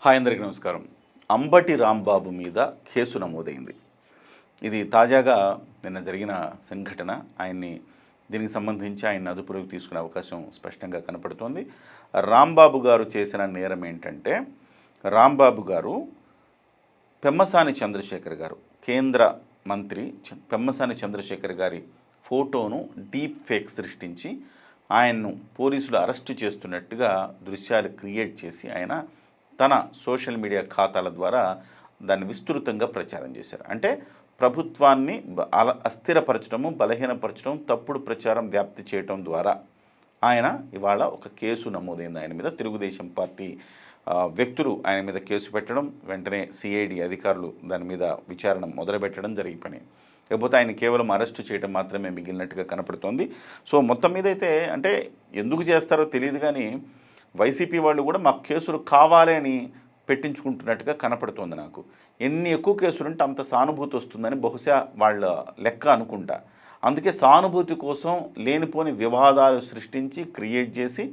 Hi అందరికీ నమస్కారం. అంబటి రాంబాబు మీద కేసు నమోదైంది. ఇది తాజాగా నిన్న జరిగిన సంఘటన. దీనికి సంబంధించి ఆయన అదుపులోకి తీసుకునే అవకాశం స్పష్టంగా కనపడుతోంది. రాంబాబు గారు చేసిన నేరం ఏంటంటే, రాంబాబు గారు పెమ్మసాని చంద్రశేఖర్ గారు, కేంద్ర మంత్రి పెమ్మసాని చంద్రశేఖర్ గారి ఫోటోను డీప్ ఫేక్ సృష్టించి ఆయన్ను పోలీసులు అరెస్టు చేస్తున్నట్టుగా దృశ్యాలు క్రియేట్ చేసి ఆయన తన సోషల్ మీడియా ఖాతాల ద్వారా దాన్ని విస్తృతంగా ప్రచారం చేశారు. అంటే ప్రభుత్వాన్ని అస్థిరపరచడము, బలహీనపరచడం, తప్పుడు ప్రచారం వ్యాప్తి చేయడం ద్వారా ఆయన ఇవాళ ఒక కేసు నమోదైంది ఆయన మీద. తెలుగుదేశం పార్టీ వ్యక్తులు ఆయన మీద కేసు పెట్టడం, వెంటనే సిఐడి అధికారులు దాని మీద విచారణ మొదలుపెట్టడం జరిగిపోయినాయి. లేకపోతే ఆయన కేవలం అరెస్టు చేయడం మాత్రమే మిగిలినట్టుగా కనపడుతోంది. సో మొత్తం మీద అయితే అంటే ఎందుకు చేస్తారో తెలియదు, కానీ వైసీపీ వాళ్ళు కూడా మాకు కేసులు కావాలి అని పెట్టించుకుంటున్నట్టుగా కనపడుతోంది నాకు. ఎన్ని ఎక్కువ కేసులుంటే అంత సానుభూతి వస్తుందని బహుశా వాళ్ళ లెక్క అనుకుంటా. అందుకే సానుభూతి కోసం లేనిపోని వివాదాలు సృష్టించి క్రియేట్ చేసి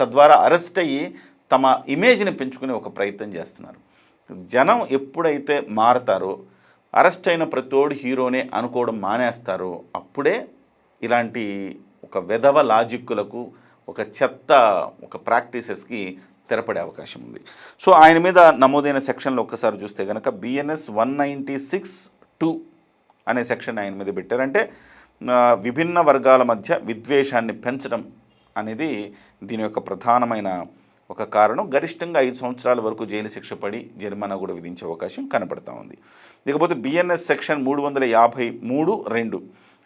తద్వారా అరెస్ట్ అయ్యి తమ ఇమేజ్ని పెంచుకునే ఒక ప్రయత్నం చేస్తున్నారు. జనం ఎప్పుడైతే మారతారో, అరెస్ట్ అయిన ప్రతోడు హీరోనే అనుకోవడం మానేస్తారో, అప్పుడే ఇలాంటి ఒక వెధవ లాజిక్కులకు, ఒక చెత్త ఒక ప్రాక్టీసెస్కి తెరపడే అవకాశం ఉంది. సో ఆయన మీద నమోదైన సెక్షన్లో ఒక్కసారి చూస్తే కనుక BNS 196(2) అనే సెక్షన్ ఆయన మీద పెట్టారంటే విభిన్న వర్గాల మధ్య విద్వేషాన్ని పెంచడం అనేది దీని యొక్క ప్రధానమైన ఒక కారణం. గరిష్టంగా 5 సంవత్సరాల వరకు జైలు శిక్ష పడి జరిమానా కూడా విధించే అవకాశం కనపడతా ఉంది. ఇకపోతే BNS సెక్షన్ 353(2)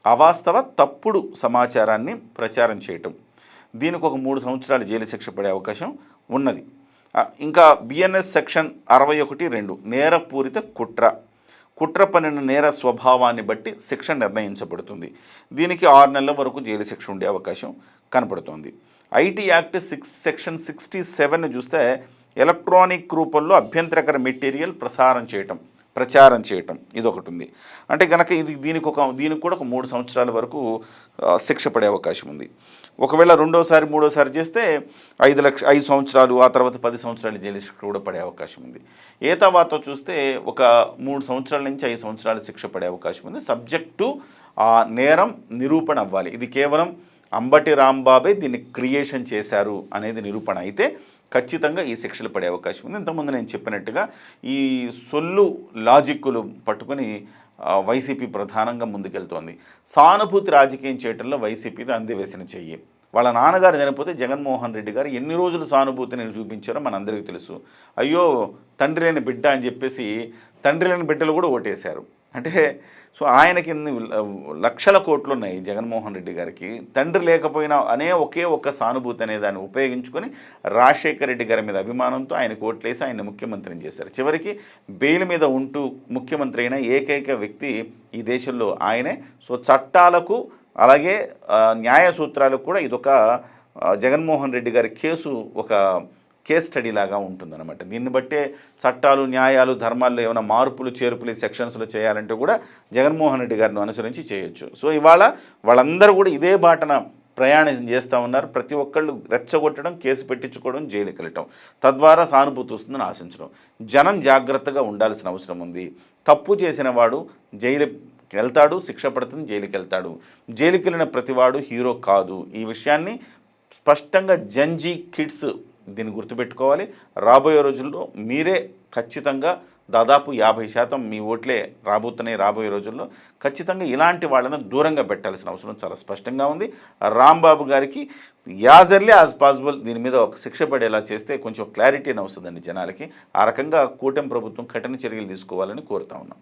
అవాస్తవ తప్పుడు సమాచారాన్ని ప్రచారం చేయటం, దీనికి ఒక 3 సంవత్సరాలు జైలు శిక్ష పడే అవకాశం ఉన్నది. ఇంకా BNS సెక్షన్ 61(2) నేరపూరిత కుట్ర పనిన నేర స్వభావాన్ని బట్టి శిక్ష నిర్ణయించబడుతుంది. దీనికి 6 నెలల వరకు జైలు శిక్ష ఉండే అవకాశం కనపడుతోంది. IT యాక్ట్ సెక్షన్ 67 చూస్తే ఎలక్ట్రానిక్ రూపంలో అభ్యంతరకర మెటీరియల్ ప్రచారం చేయటం ఇది ఒకటి ఉంది. అంటే కనుక దీనికి కూడా ఒక 3 సంవత్సరాల వరకు శిక్ష పడే అవకాశం ఉంది. ఒకవేళ రెండోసారి మూడోసారి చేస్తే 5 సంవత్సరాలు, ఆ తర్వాత 10 సంవత్సరాలు జైలు శిక్ష కూడా పడే అవకాశం ఉంది. ఏతావాతో చూస్తే ఒక 3 సంవత్సరాల నుంచి 5 సంవత్సరాల శిక్ష పడే అవకాశం ఉంది. సబ్జెక్టు ఆ నేరం నిరూపణ అవ్వాలి. ఇది కేవలం అంబటి రాంబాబే దీన్ని క్రియేషన్ చేశారు అనేది నిరూపణ అయితే ఖచ్చితంగా ఈ శిక్షలు పడే అవకాశం ఉంది. ఇంతకుముందు నేను చెప్పినట్టుగా ఈ సొల్లు లాజిక్కులు పట్టుకొని వైసీపీ ప్రధానంగా ముందుకెళ్తోంది. సానుభూతి రాజకీయం చేయడంలో వైసీపీది అందివేసిన చెయ్యి. వాళ్ళ నాన్నగారు చనిపోతే జగన్మోహన్ రెడ్డి గారు ఎన్ని రోజులు సానుభూతిని చూపించారో మనందరికీ తెలుసు. అయ్యో తండ్రి లేని బిడ్డ అని చెప్పేసి తండ్రి లేని బిడ్డలు కూడా ఓటేశారు. అంటే సో ఆయనకి లక్షల కోట్లు ఉన్నాయి జగన్మోహన్ రెడ్డి గారికి. తండ్రి లేకపోయినా ఒకే ఒక్క సానుభూతి అనే దాన్ని ఉపయోగించుకొని రాజశేఖర రెడ్డి గారి మీద అభిమానంతో ఆయనకు ఓట్లేసి ఆయన ముఖ్యమంత్రిని చేశారు. చివరికి బెయిల్ మీద ఉంటూ ముఖ్యమంత్రి అయిన ఏకైక వ్యక్తి ఈ దేశంలో ఆయనే. సో చట్టాలకు అలాగే న్యాయ సూత్రాలకు కూడా ఇదొక జగన్మోహన్ రెడ్డి గారి కేసు ఒక కేస్ స్టడీ లాగా ఉంటుందన్నమాట. దీన్ని బట్టే చట్టాలు, న్యాయాలు, ధర్మాల్లో ఏమైనా మార్పులు చేర్పులు సెక్షన్స్లో చేయాలంటే కూడా జగన్మోహన్ రెడ్డి గారిని అనుసరించి చేయొచ్చు. సో ఇవాళ వాళ్ళందరూ కూడా ఇదే బాటన ప్రయాణం చేస్తూ ఉన్నారు. ప్రతి ఒక్కళ్ళు రెచ్చగొట్టడం, కేసు పెట్టించుకోవడం, జైలుకి వెళ్ళటం, తద్వారా సానుభూతి వస్తుందని ఆశించడం. జనం జాగ్రత్తగా ఉండాల్సిన అవసరం ఉంది. తప్పు చేసిన వాడు జైలుకి వెళ్తాడు, శిక్ష పడుతుంది, జైలుకి వెళ్తాడు. జైలుకి వెళ్ళిన ప్రతివాడు హీరో కాదు. ఈ విషయాన్ని స్పష్టంగా జంజీ కిడ్స్ దీన్ని గుర్తుపెట్టుకోవాలి. రాబోయే రోజుల్లో మీరే ఖచ్చితంగా దాదాపు 50% మీ ఓట్లే రాబోయే రోజుల్లో ఖచ్చితంగా ఇలాంటి వాళ్ళను దూరంగా పెట్టాల్సిన అవసరం చాలా స్పష్టంగా ఉంది. రాంబాబు గారికి యాజ్ ఎర్లీ యాజ్ పాసిబుల్ దీని మీద ఒక శిక్ష పడేలా చేస్తే కొంచెం క్లారిటీ వస్తుందండి జనాలకి. ఆ రకంగా కూటమి ప్రభుత్వం కఠిన చర్యలు తీసుకోవాలని కోరుతా ఉన్నాం.